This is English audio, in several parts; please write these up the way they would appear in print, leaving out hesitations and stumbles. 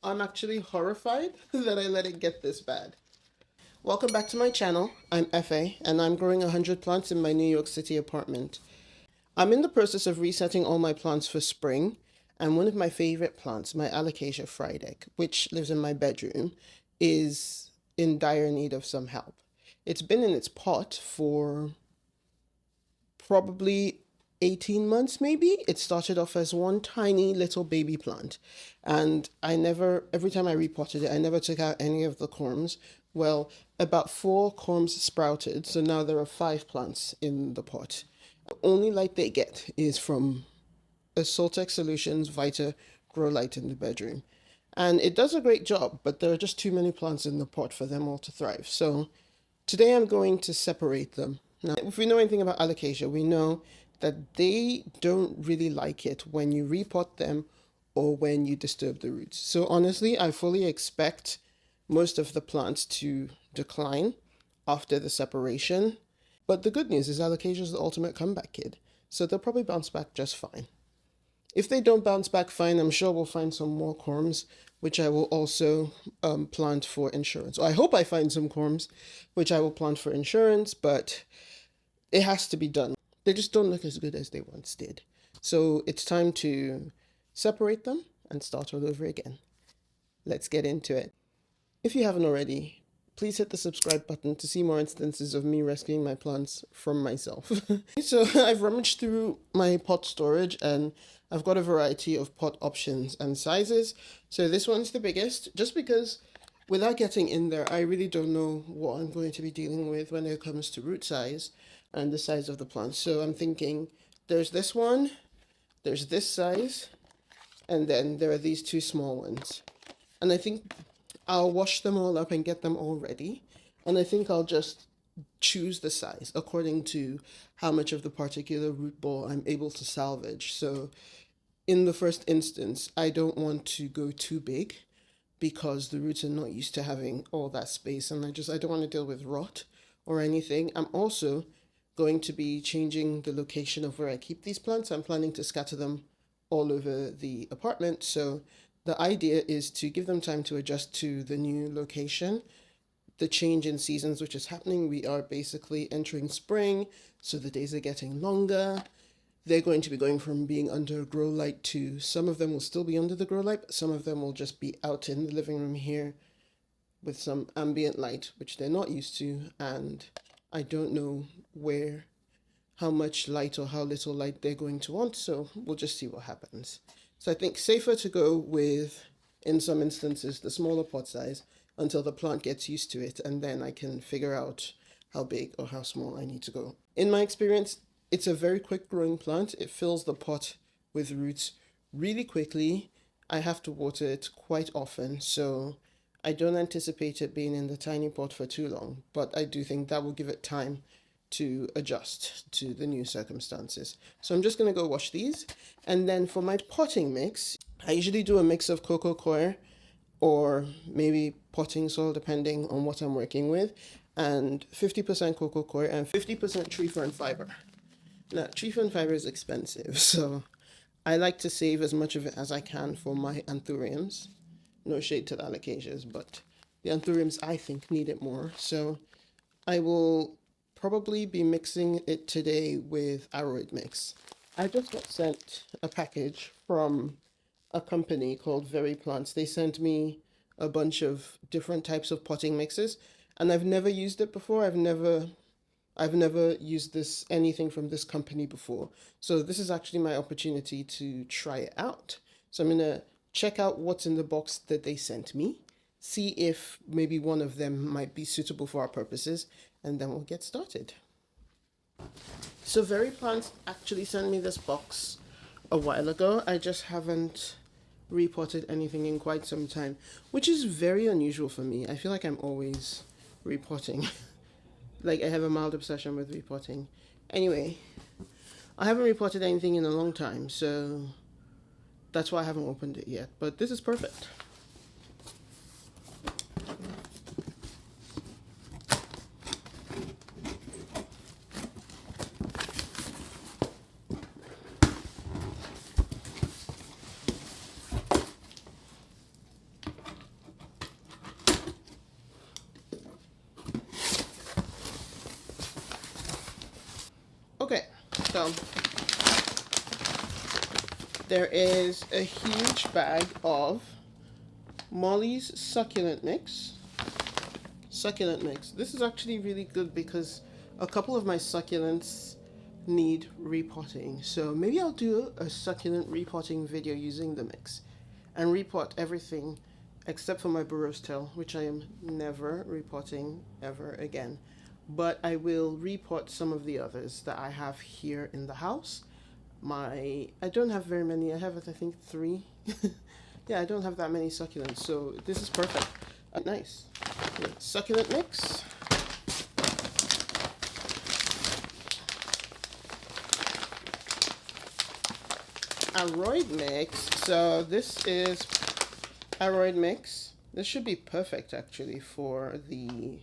I'm actually horrified that I let it get this bad. Welcome back to my channel. I'm Efe, and I'm growing 100 plants in my New York City apartment. I'm in the process of resetting all my plants for spring, and one of my favorite plants, my Alocasia Frydek, which lives in my bedroom, is in dire need of some help. It's been in its pot for probably 18 months maybe. It started off as one tiny little baby plant, and every time I repotted it, I never took out any of the corms. Well, about 4 corms sprouted, so now there are 5 plants in the pot. The only light they get is from a Soltex Solutions Vita grow light in the bedroom, and it does a great job, but there are just too many plants in the pot for them all to thrive. So today I'm going to separate them. Now, if we know anything about alocasia, we know that they don't really like it when you repot them or when you disturb the roots. So honestly, I fully expect most of the plants to decline after the separation. But the good news is alocasia is the ultimate comeback kid. So they'll probably bounce back just fine. If they don't bounce back fine, I'm sure we'll find some more corms, which I will also plant for insurance. Or I hope I find some corms, which I will plant for insurance, but it has to be done. They just don't look as good as they once did. So it's time to separate them and start all over again. Let's get into it. If you haven't already, please hit the subscribe button to see more instances of me rescuing my plants from myself. So I've rummaged through my pot storage and I've got a variety of pot options and sizes. So this one's the biggest, just because without getting in there, I really don't know what I'm going to be dealing with when it comes to root size and the size of the plants. So I'm thinking there's this one, there's this size, and then there are these 2 small ones. And I think I'll wash them all up and get them all ready. And I think I'll just choose the size according to how much of the particular root ball I'm able to salvage. So in the first instance, I don't want to go too big because the roots are not used to having all that space, and I don't want to deal with rot or anything. I'm also going to be changing the location of where I keep these plants. I'm planning to scatter them all over the apartment. So the idea is to give them time to adjust to the new location, the change in seasons which is happening. We are basically entering spring, so the days are getting longer. They're going to be going from being under grow light to some of them will still be under the grow light, but some of them will just be out in the living room here with some ambient light, which they're not used to. And I don't know how much light or how little light they're going to want, so we'll just see what happens. So I think safer to go with, in some instances, the smaller pot size until the plant gets used to it, and then I can figure out how big or how small I need to go. In my experience, it's a very quick growing plant. It fills the pot with roots really quickly. I have to water it quite often, so I don't anticipate it being in the tiny pot for too long, but I do think that will give it time to adjust to the new circumstances. So I'm just going to go wash these. And then for my potting mix, I usually do a mix of cocoa coir or maybe potting soil depending on what I'm working with, and 50% cocoa coir and 50% tree fern fiber. Now, tree fern fiber is expensive, so I like to save as much of it as I can for my anthuriums. No shade to the alocasias, but the anthuriums I think need it more. So I will probably be mixing it today with aroid mix. I just got sent a package from a company called Plants. They sent me a bunch of different types of potting mixes, and I've never used it before. I've never used anything from this company before. So this is actually my opportunity to try it out. So I'm gonna check out what's in the box that they sent me, see if maybe one of them might be suitable for our purposes, and then we'll get started. So Plants actually sent me this box a while ago. I just haven't repotted anything in quite some time, which is very unusual for me. I feel like I'm always repotting. Like I have a mild obsession with repotting. Anyway, I haven't repotted anything in a long time, so that's why I haven't opened it yet. But this is perfect. So there is a huge bag of Molly's succulent mix. This is actually really good because a couple of my succulents need repotting. So maybe I'll do a succulent repotting video using the mix and repot everything except for my burrows tail, which I am never repotting ever again. But I will repot some of the others that I have here in the house. I don't have very many. I have, I think, 3. Yeah, I don't have that many succulents, so this is perfect. Nice. Okay, succulent mix. Aroid mix. So this is aroid mix. This should be perfect actually for the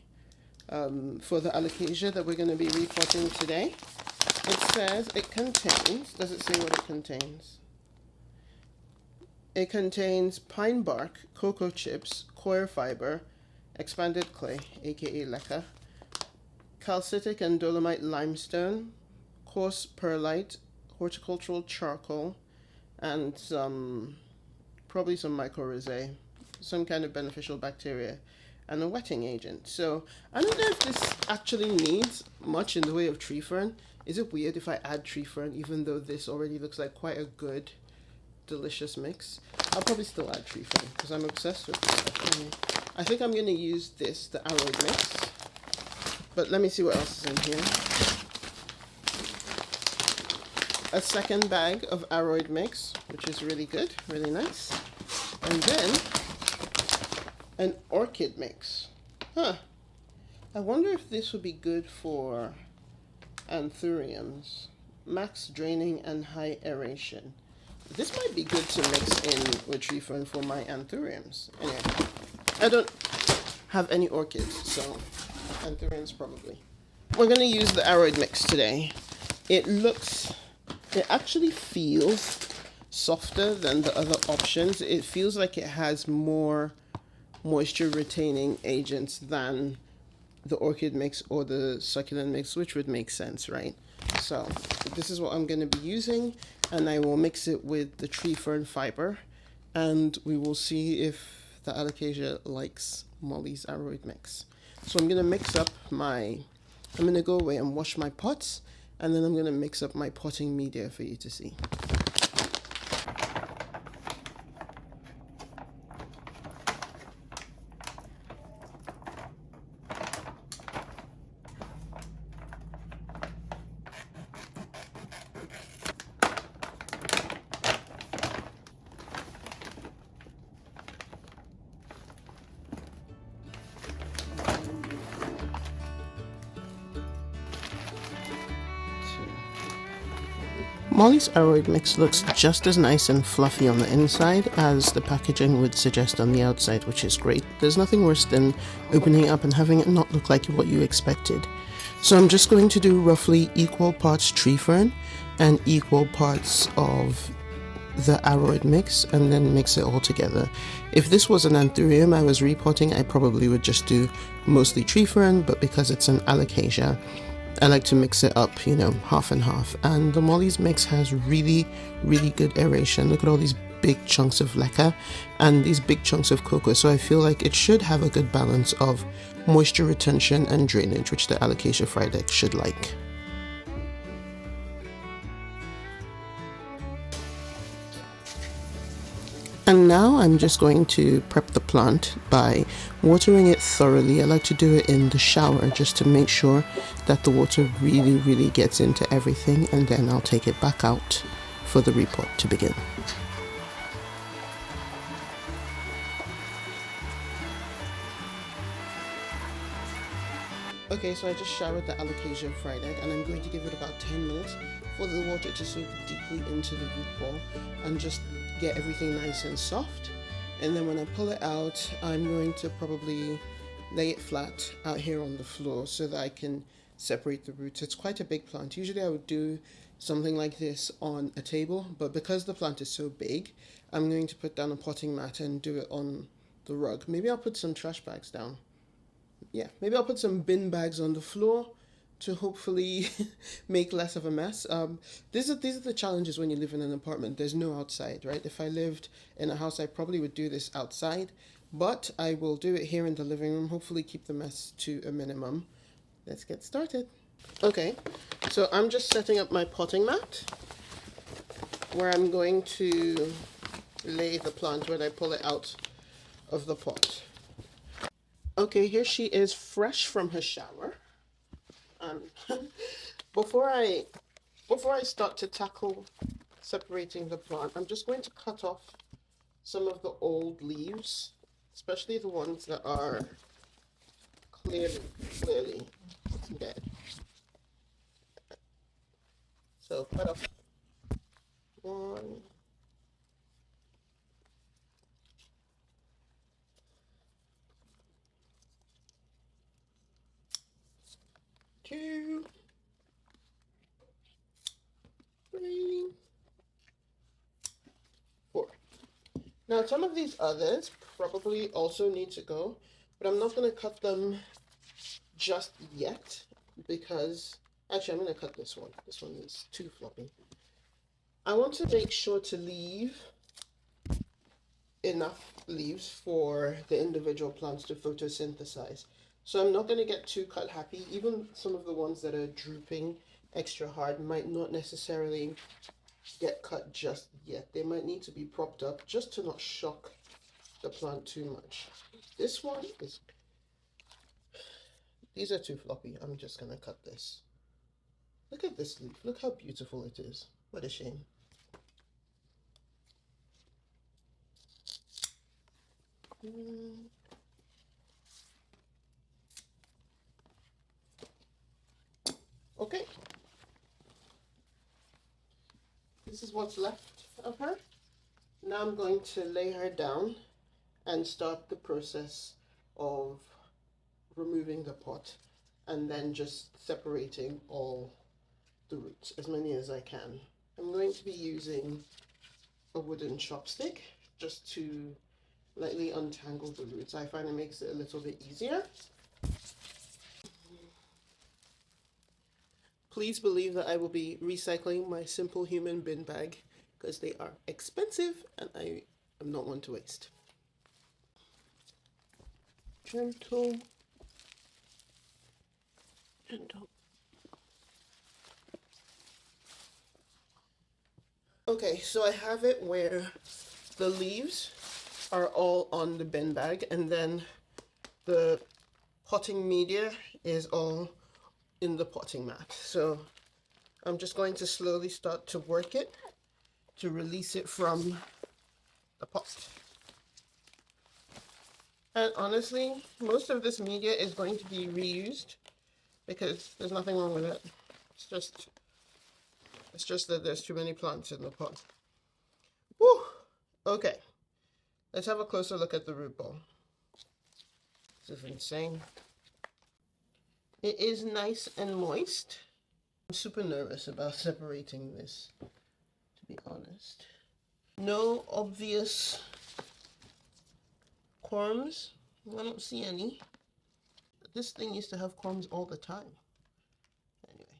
alocasia that we're going to be repotting today. It says it contains, does it say what it contains? It contains pine bark, cocoa chips, coir fiber, expanded clay, aka leca, calcitic and dolomite limestone, coarse perlite, horticultural charcoal, and probably some mycorrhizae, some kind of beneficial bacteria, and a wetting agent. So I don't know if this actually needs much in the way of tree fern. Is it weird if I add tree fern even though this already looks like quite a good, delicious mix? I'll probably still add tree fern because I'm obsessed with this stuff. I think I'm going to use this, the aroid mix. But let me see what else is in here. A second bag of aroid mix, which is really good, really nice. And then an orchid mix. Huh. I wonder if this would be good for anthuriums. Max draining and high aeration. This might be good to mix in with tree fern for my anthuriums. Anyway, I don't have any orchids, so anthuriums probably. We're going to use the aroid mix today. It actually feels softer than the other options. It feels like it has more moisture retaining agents than the orchid mix or the succulent mix, which would make sense, right? So this is what I'm going to be using, and I will mix it with the tree fern fiber, and we will see if the alocasia likes Molly's aroid mix. So I'm going to mix up I'm going to go away and wash my pots, and then I'm going to mix up my potting media for you to see. Molly's aroid mix looks just as nice and fluffy on the inside as the packaging would suggest on the outside, which is great. There's nothing worse than opening it up and having it not look like what you expected. So I'm just going to do roughly equal parts tree fern and equal parts of the aroid mix, and then mix it all together. If this was an anthurium I was repotting, I probably would just do mostly tree fern, but because it's an alocasia, I like to mix it up, half and half. And the Molly's mix has really, really good aeration. Look at all these big chunks of leca and these big chunks of cocoa. So I feel like it should have a good balance of moisture retention and drainage, which the Alocasia Frydek should like. And now I'm just going to prep the plant by watering it thoroughly. I like to do it in the shower just to make sure that the water really, really gets into everything, and then I'll take it back out for the repot to begin. Okay, so I just showered the Alocasia Frydek, and I'm going to give it about 10 minutes for the water to soak deeply into the root ball and just get everything nice and soft. And then when I pull it out, I'm going to probably lay it flat out here on the floor so that I can separate the roots. It's quite a big plant. Usually I would do something like this on a table, but because the plant is so big, I'm going to put down a potting mat and do it on the rug. Maybe I'll put some trash bags down. Yeah, maybe I'll put some bin bags on the floor, to hopefully make less of a mess. These are the challenges when you live in an apartment. There's no outside, right? If I lived in a house, I probably would do this outside, but I will do it here in the living room. Hopefully, keep the mess to a minimum. Let's get started. Okay, so I'm just setting up my potting mat where I'm going to lay the plant when I pull it out of the pot. Okay, here she is fresh from her shower. Um, before I start to tackle separating the plant, I'm just going to cut off some of the old leaves, especially the ones that are clearly dead. So cut off one, two, three, four. Now some of these others probably also need to go, but I'm not going to cut them just yet because actually I'm going to cut this one. This one is too floppy. I want to make sure to leave enough leaves for the individual plants to photosynthesize. So I'm not going to get too cut happy. Even some of the ones that are drooping extra hard might not necessarily get cut just yet. They might need to be propped up just to not shock the plant too much. This one is, these are too floppy. I'm just going to cut this. Look at this leaf. Look how beautiful it is. What a shame. Okay. This is what's left of her. Now I'm going to lay her down and start the process of removing the pot and then just separating all the roots, as many as I can. I'm going to be using a wooden chopstick just to lightly untangle the roots. I find it makes it a little bit easier. Please believe that I will be recycling my Simple Human bin bag because they are expensive and I am not one to waste. Gentle. Gentle. Okay, so I have it where the leaves are all on the bin bag and then the potting media is all in the potting mat. So I'm just going to slowly start to work it to release it from the pot. And honestly, most of this media is going to be reused because there's nothing wrong with it. It's just that there's too many plants in the pot. Whew. Okay, let's have a closer look at the root ball. This is insane. It is nice and moist. I'm super nervous about separating this, to be honest. No obvious corms. I don't see any. This thing used to have corms all the time. Anyway.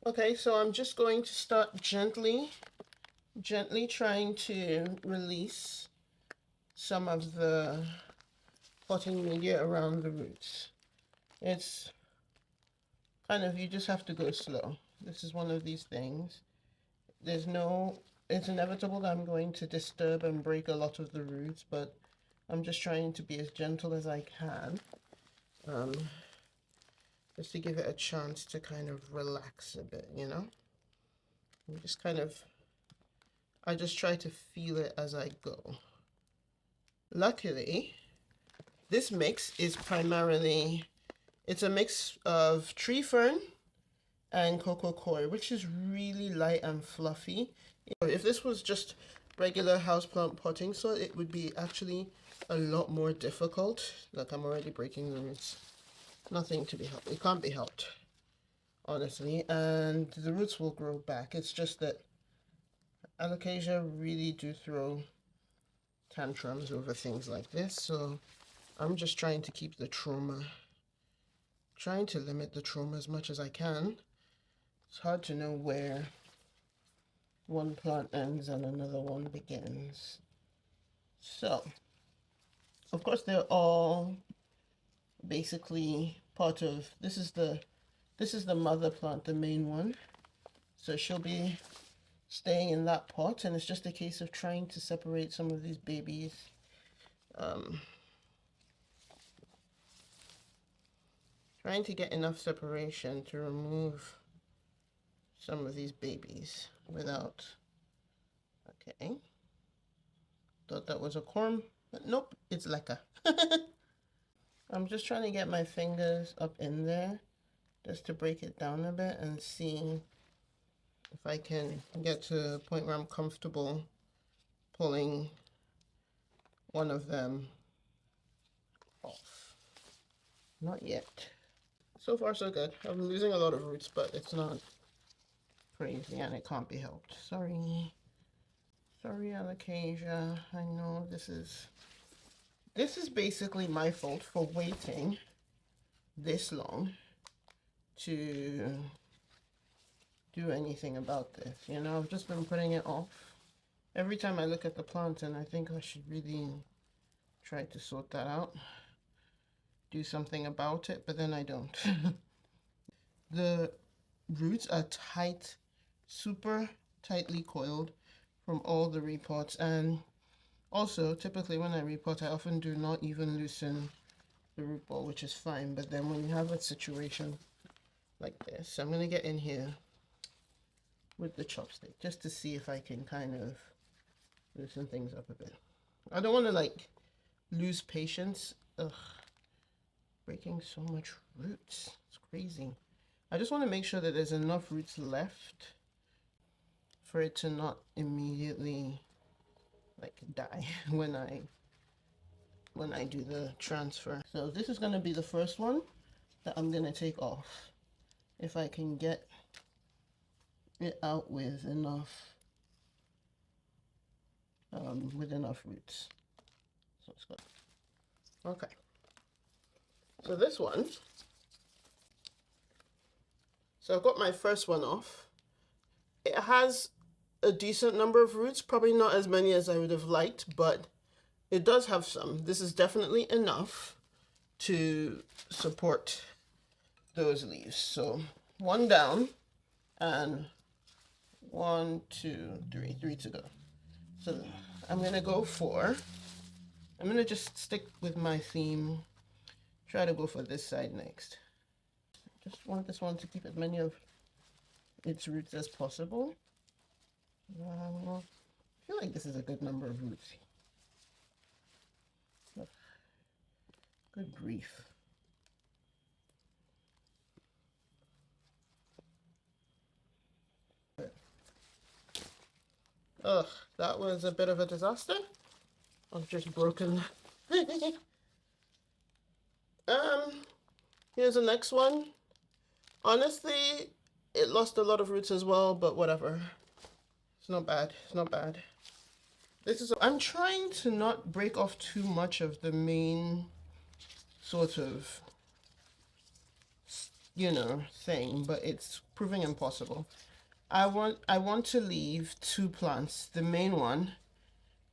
Okay, so I'm just going to start gently trying to release some of the potting media around the roots. It's kind of, you just have to go slow. This is one of these things. It's inevitable that I'm going to disturb and break a lot of the roots, but I'm just trying to be as gentle as I can, just to give it a chance to kind of relax a bit, you know? I just try to feel it as I go. Luckily, this mix is it's a mix of tree fern and coco coir, which is really light and fluffy. If this was just regular houseplant potting soil, it would be actually a lot more difficult. Look, I'm already breaking the roots. Nothing to be helped. It can't be helped, honestly, and the roots will grow back. It's just that alocasia really do throw tantrums over things like this, so I'm just trying to keep the trauma trying to limit the trauma as much as I can. It's hard to know where one plant ends and another one begins. So, of course, they're all basically part of, this is the mother plant, the main one. So she'll be staying in that pot, and it's just a case of trying to separate some of these babies. Trying to get enough separation to remove some of these babies without, okay. Thought that was a corm, but nope, it's leca. I'm just trying to get my fingers up in there just to break it down a bit and see if I can get to a point where I'm comfortable pulling one of them off. Not yet. So far so good. I'm losing a lot of roots, but it's not crazy and it can't be helped. Sorry. Sorry, Alocasia. I know this is basically my fault for waiting this long to do anything about this. You know, I've just been putting it off. Every time I look at the plant and I think I should really try to sort that out, do something about it, but then I don't. The roots are tight, super tightly coiled from all the repots, and also typically when I repot I often do not even loosen the root ball, which is fine, but then when you have a situation like this, I'm going to get in here with the chopstick just to see if I can kind of loosen things up a bit. I don't want to like lose patience. Ugh, breaking so much roots, it's crazy. I just want to make sure that there's enough roots left for it to not immediately like die when I do the transfer. So this is going to be the first one that I'm going to take off if I can get it out with enough roots. So it's good. Okay. So this one, so I've got my first one off. It has a decent number of roots, probably not as many as I would have liked, but it does have some. This is definitely enough to support those leaves. So one down and 1, 2, 3 to go. So I'm gonna go for, I'm gonna just stick with my theme, try to go for this side next. Just want this one to keep as many of its roots as possible. I feel like this is a good number of roots. Good grief. Ugh, that was a bit of a disaster. I've just broken. Here's the next one. Honestly, it lost a lot of roots as well, but whatever. It's not bad. It's not bad. I'm trying to not break off too much of the main sort of, you know, thing, but it's proving impossible. I want to leave 2 plants, the main one,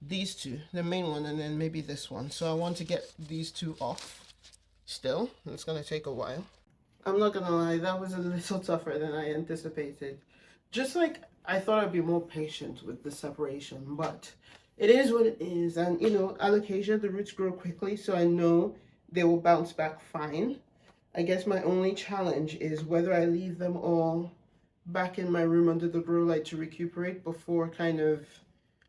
these 2, the main one, and then maybe this one. So I want to get these 2 off still. It's going to take a while. I'm not gonna lie, that was a little tougher than I anticipated. Just like I thought I'd be more patient with the separation, but it is what it is. And you know, alocasia, the roots grow quickly, so I know they will bounce back fine. I guess my only challenge is whether I leave them all back in my room under the grow light to recuperate before kind of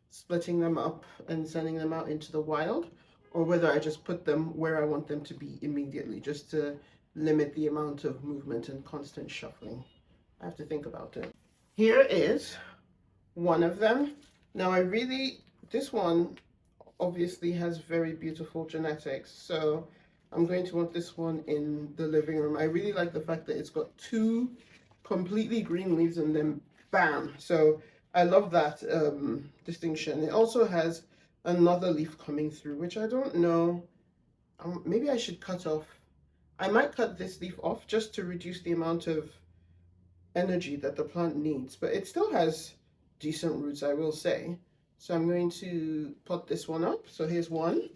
splitting them up and sending them out into the wild, or whether I just put them where I want them to be immediately, just to limit the amount of movement and constant shuffling. I have to think about it. Here is one of them. Now this one obviously has very beautiful genetics, so I'm going to want this one in the living room. I really like the fact that it's got 2 completely green leaves and then bam. So I love that distinction. It also has another leaf coming through, which I don't know. Maybe I should cut off I might cut this leaf off just to reduce the amount of energy that the plant needs, but it still has decent roots, I will say. So I'm going to pot this one up. So here's one.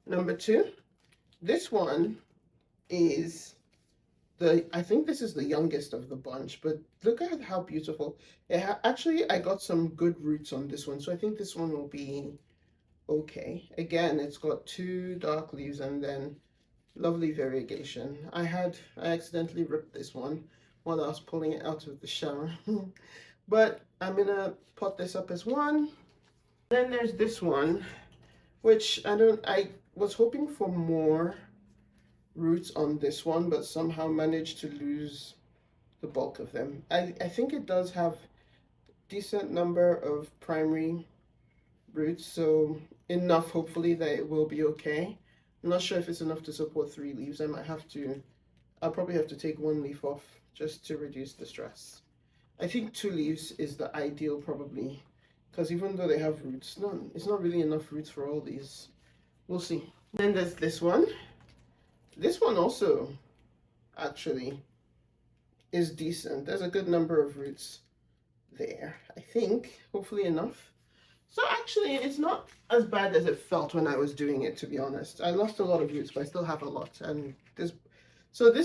Number two, this one is I think this is the youngest of the bunch, but look at how beautiful. Actually, I got some good roots on this one, so I think this one will be okay. Again, it's got two dark leaves and then lovely variegation. I accidentally ripped this one while I was pulling it out of the shower. But I'm gonna pot this up as one. Then there's this one, which I was hoping for more roots on this one, but somehow managed to lose the bulk of them. I think it does have decent number of primary roots, so enough hopefully that it will be okay. I'm not sure if it's enough to support 3 leaves. I'll probably have to take 1 leaf off just to reduce the stress. I think 2 leaves is the ideal probably, because even though they have roots, it's not really enough roots for all these. We'll see. Then there's this one. This one also actually is decent. There's a good number of roots there, I think, hopefully enough. So actually, it's not as bad as it felt when I was doing it, to be honest. I lost a lot of roots, but I still have a lot. And this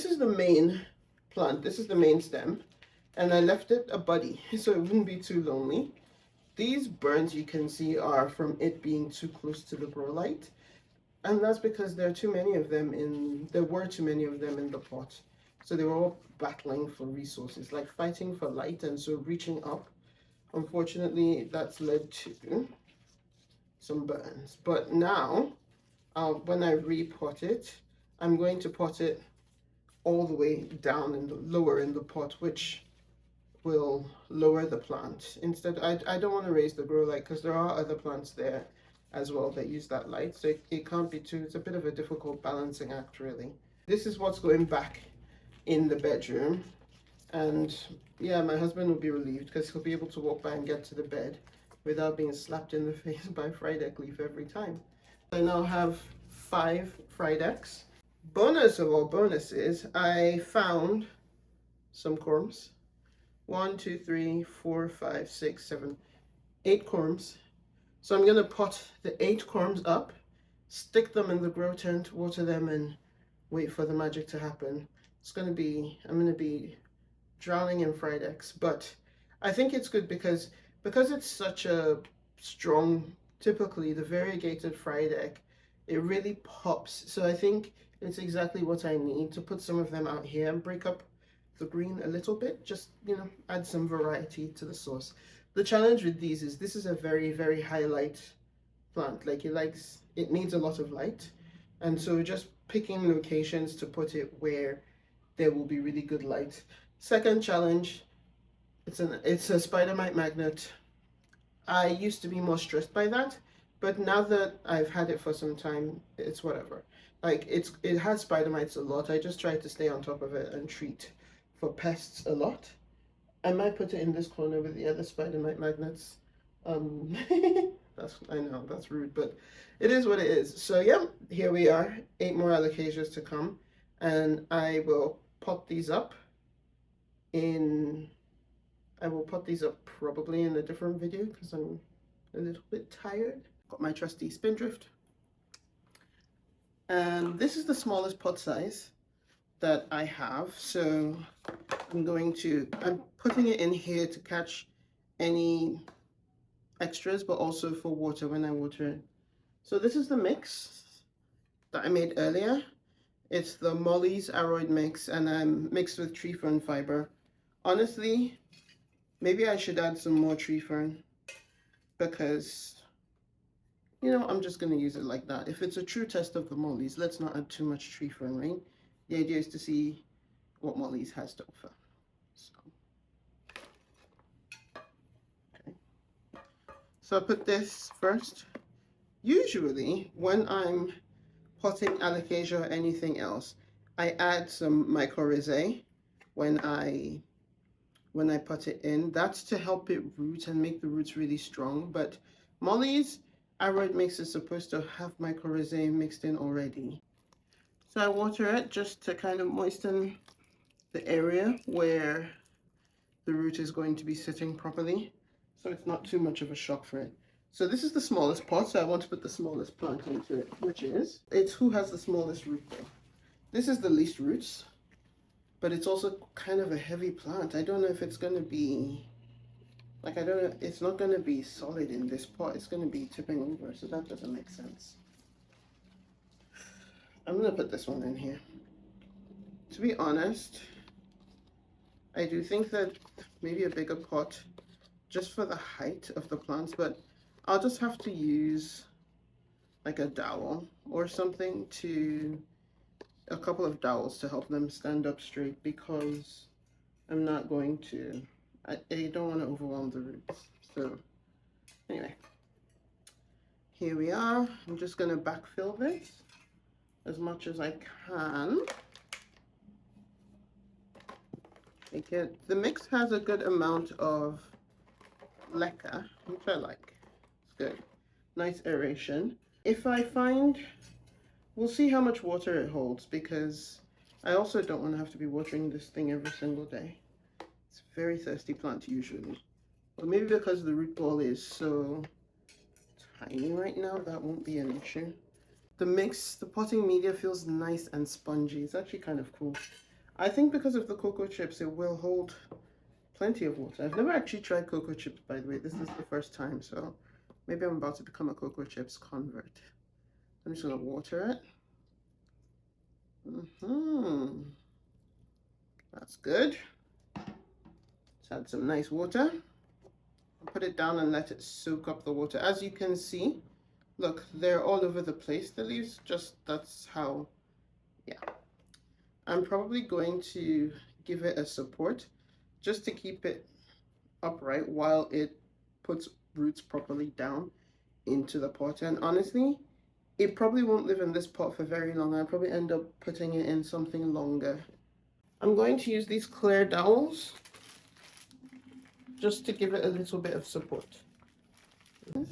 is the main plant. This is the main stem. And I left it a buddy, so it wouldn't be too lonely. These burns you can see are from it being too close to the grow light. And that's because there were too many of them in the pot. So they were all battling for resources, like fighting for light, and so reaching up. Unfortunately, that's led to some burns. But now, when I repot it, I'm going to pot it all the way down lower in the pot, which will lower the plant. Instead, I don't want to raise the grow light because there are other plants there as well that use that light, so it can't be too, it's a bit of a difficult balancing act really. This is what's going back in the bedroom, and yeah, my husband will be relieved because he'll be able to walk by and get to the bed without being slapped in the face by Frydek leaf every time. I now have 5 Frydeks. Bonus of all bonuses, I found some corms. 1, 2, 3, 4, 5, 6, 7, 8 corms. So I'm gonna pot the 8 corms up, stick them in the grow tent, water them, and wait for the magic to happen. I'm gonna be drowning in Frydeks, but I think it's good because it's such a strong, typically the variegated Frydek, it really pops. So I think it's exactly what I need to put some of them out here and break up the green a little bit, just, add some variety to the source. The challenge with these is this is a very, very high light plant. Like it needs a lot of light. And so just picking locations to put it where there will be really good light. Second challenge, it's a spider mite magnet. I used to be more stressed by that, but now that I've had it for some time, it's whatever. Like it has spider mites a lot. I just try to stay on top of it and treat for pests a lot. I might put it in this corner with the other spider mite magnets. I know that's rude, but it is what it is. So yeah, here we are, 8 more alocasias to come, and I will pot these up probably in a different video because I'm a little bit tired. Got my trusty spindrift, and this is the smallest pot size that I have, so I'm putting it in here to catch any extras, but also for water when I water it. So this is the mix that I made earlier. It's the Molly's aroid mix, and I'm mixed with tree fern fiber. Honestly, maybe I should add some more tree fern because, I'm just going to use it like that. If it's a true test of the Molly's, let's not add too much tree fern, right? The idea is to see what Molly's has to offer. So I put this first. Usually, when I'm potting alocasia or anything else, I add some mycorrhizae when I put it in. That's to help it root and make the roots really strong. But Molly's, aroid mix is supposed to have mycorrhizae mixed in already. So I water it just to kind of moisten the area where the root is going to be sitting properly, so it's not too much of a shock for it. So this is the smallest pot, so I want to put the smallest plant into it, which is, it's who has the smallest root though. This is the least roots, but it's also kind of a heavy plant. I don't know if it's going to be, like, I don't know, it's not going to be solid in this pot. It's going to be tipping over, so that doesn't make sense. I'm going to put this one in here. To be honest, I do think that maybe a bigger pot just for the height of the plants, but I'll just have to use like a dowel or something to, a couple of dowels to help them stand up straight, because I'm not going to, I don't want to overwhelm the roots. So anyway, here we are. I'm just going to backfill this as much as I can. The mix has a good amount of leca, which I like. It's good. Nice aeration. If I find, we'll see how much water it holds, because I also don't want to have to be watering this thing every single day. It's a very thirsty plant usually. But maybe because the root ball is so tiny right now, that won't be an issue. The mix, the potting media feels nice and spongy. It's actually kind of cool. I think because of the cocoa chips, it will hold plenty of water. I've never actually tried cocoa chips, by the way. This is the first time, so maybe I'm about to become a cocoa chips convert. I'm just gonna water it. That's good. Let's add some nice water. I'll put it down and let it soak up the water. As you can see, look, they're all over the place, the leaves. Just, that's how, yeah. I'm probably going to give it a support just to keep it upright while it puts roots properly down into the pot. And honestly, it probably won't live in this pot for very long. I'll probably end up putting it in something longer. I'm going to use these clear dowels just to give it a little bit of support. Put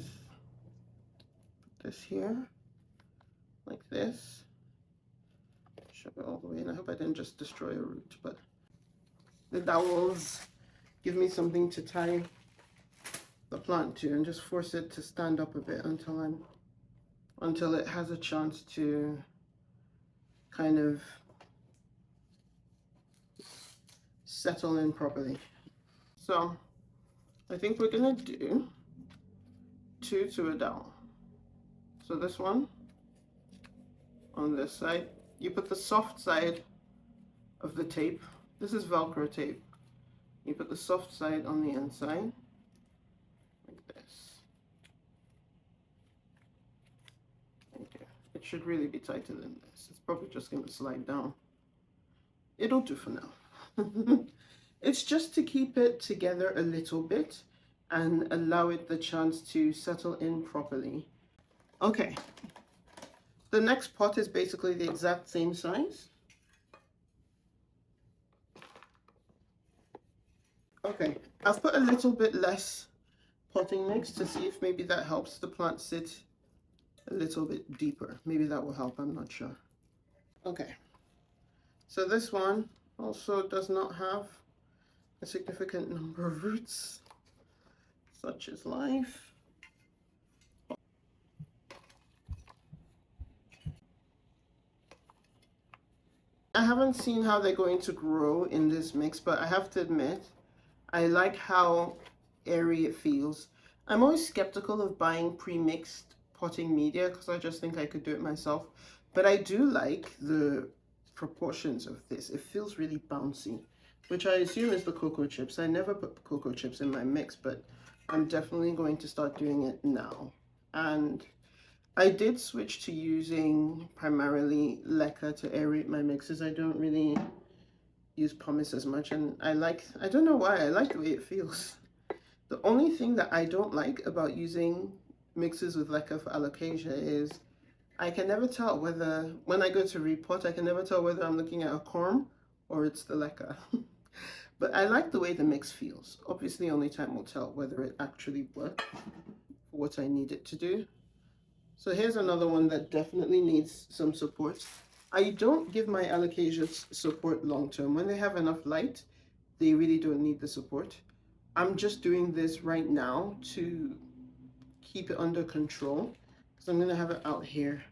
this here, like this. Shove it all the way in. I hope I didn't just destroy a root, but the dowels give me something to tie the plant to and just force it to stand up a bit until it has a chance to kind of settle in properly. So I think we're gonna do 2 to a dowel. So this one on this side, you put the soft side of the tape. This is Velcro tape. You put the soft side on the inside, like this. Okay. It should really be tighter than this. It's probably just gonna slide down. It'll do for now. It's just to keep it together a little bit and allow it the chance to settle in properly. Okay, the next pot is basically the exact same size. Okay, I've put a little bit less potting mix to see if maybe that helps the plant sit a little bit deeper. Maybe that will help, I'm not sure. Okay, so this one also does not have a significant number of roots. Such is life. I haven't seen how they're going to grow in this mix, but I have to admit, I like how airy it feels. I'm always skeptical of buying pre-mixed potting media because I just think I could do it myself. But I do like the proportions of this. It feels really bouncy, which I assume is the cocoa chips. I never put cocoa chips in my mix, but I'm definitely going to start doing it now. And I did switch to using primarily leca to aerate my mixes. I don't really use pumice as much, and I don't know why, I like the way it feels. The only thing that I don't like about using mixes with leca for alocasia is I can never tell whether, when I go to repot, I can never tell whether I'm looking at a corm or it's the leca. But I like the way the mix feels. Obviously only time will tell whether it actually works for what I need it to do. So here's another one that definitely needs some support. I don't give my alocasias support long term. When they have enough light, they really don't need the support. I'm just doing this right now to keep it under control. So I'm gonna have it out here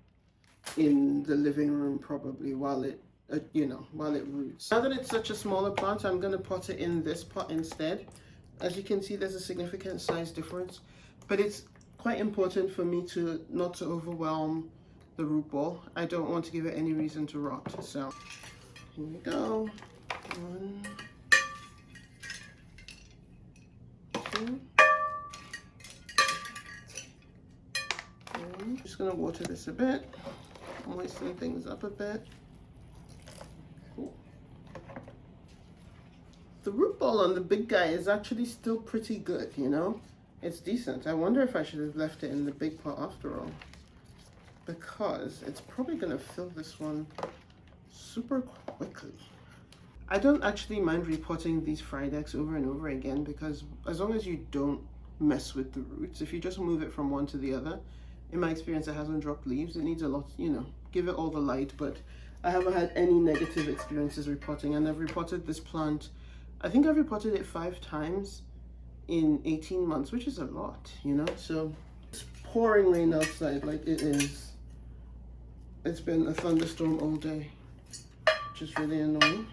in the living room probably while it, while it roots. Now that it's such a smaller plant, I'm gonna pot it in this pot instead. As you can see, there's a significant size difference, but it's quite important for me to not to overwhelm the root ball. I don't want to give it any reason to rot. So here we go. One, two. I'm just gonna water this a bit, moisten things up a bit. Cool. The root ball on the big guy is actually still pretty good, you know? It's decent. I wonder if I should have left it in the big pot after all, because it's probably gonna fill this one super quickly. I don't actually mind repotting these Frydeks over and over again, because as long as you don't mess with the roots, if you just move it from one to the other, in my experience, it hasn't dropped leaves. It needs a lot, give it all the light, but I haven't had any negative experiences repotting. And I've repotted this plant, I think I've repotted it 5 times in 18 months, which is a lot, So it's pouring rain outside like it is. It's been a thunderstorm all day, which is really annoying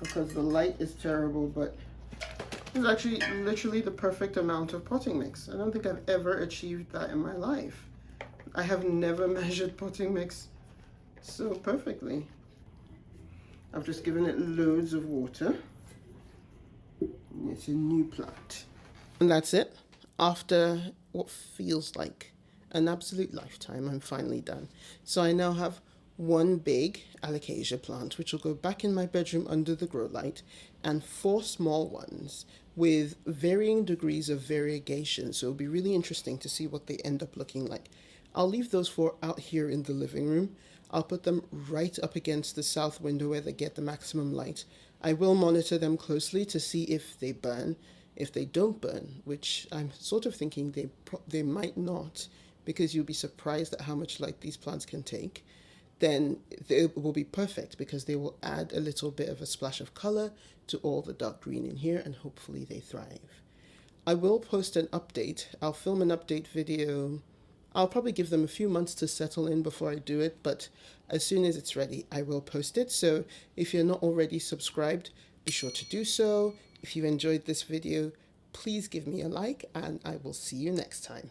because the light is terrible, but it's actually literally the perfect amount of potting mix. I don't think I've ever achieved that in my life. I have never measured potting mix so perfectly. I've just given it loads of water. It's a new plant. And that's it. After what feels like an absolute lifetime, I'm finally done. So I now have one big alocasia plant, which will go back in my bedroom under the grow light, and 4 small ones with varying degrees of variegation. So it'll be really interesting to see what they end up looking like. I'll leave those 4 out here in the living room. I'll put them right up against the south window where they get the maximum light. I will monitor them closely to see if they burn. If they don't burn, which I'm sort of thinking they might not, because you'll be surprised at how much light these plants can take, then they will be perfect because they will add a little bit of a splash of color to all the dark green in here, and hopefully they thrive. I will post an update. I'll film an update video. I'll probably give them a few months to settle in before I do it, but as soon as it's ready, I will post it. So if you're not already subscribed, be sure to do so. If you enjoyed this video, please give me a like, and I will see you next time.